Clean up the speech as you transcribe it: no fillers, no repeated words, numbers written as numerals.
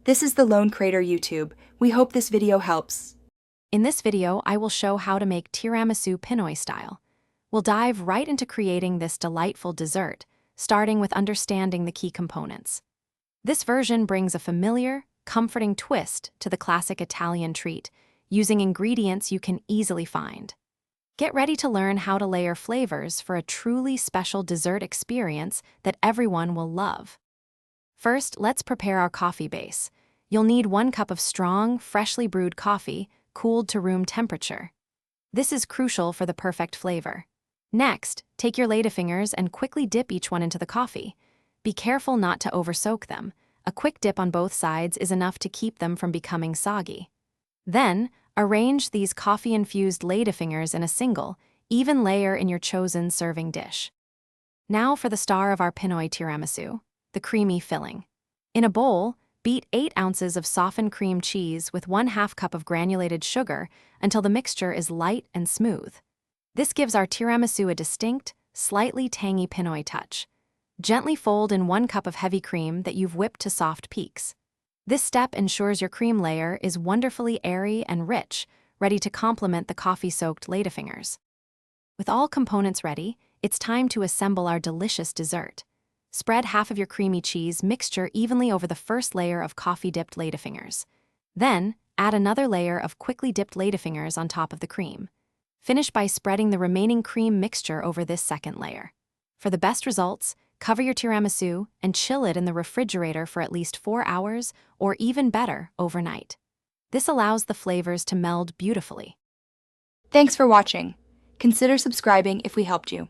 This is the Lone Crater YouTube. We hope this video helps. In this video, I will show how to make tiramisu Pinoy style. We'll dive right into creating this delightful dessert, starting with understanding the key components. This version brings a familiar, comforting twist to the classic Italian treat, using ingredients you can easily find. Get ready to learn how to layer flavors for a truly special dessert experience that everyone will love. First, let's prepare our coffee base. You'll need 1 cup of strong, freshly brewed coffee, cooled to room temperature. This is crucial for the perfect flavor. Next, take your ladyfingers and quickly dip each one into the coffee. Be careful not to oversoak them. A quick dip on both sides is enough to keep them from becoming soggy. Then, arrange these coffee-infused ladyfingers in a single, even layer in your chosen serving dish. Now for the star of our Pinoy tiramisu, the creamy filling. In a bowl, beat 8 ounces of softened cream cheese with 1/2 cup of granulated sugar until the mixture is light and smooth. This gives our tiramisu a distinct, slightly tangy Pinoy touch. Gently fold in 1 cup of heavy cream that you've whipped to soft peaks. This step ensures your cream layer is wonderfully airy and rich, ready to complement the coffee-soaked ladyfingers. With all components ready, it's time to assemble our delicious dessert. Spread half of your creamy cheese mixture evenly over the first layer of coffee-dipped ladyfingers. Then, add another layer of quickly dipped ladyfingers on top of the cream. Finish by spreading the remaining cream mixture over this second layer. For the best results, cover your tiramisu and chill it in the refrigerator for at least 4 hours, or even better, overnight. This allows the flavors to meld beautifully. Thanks for watching. Consider subscribing if we helped you.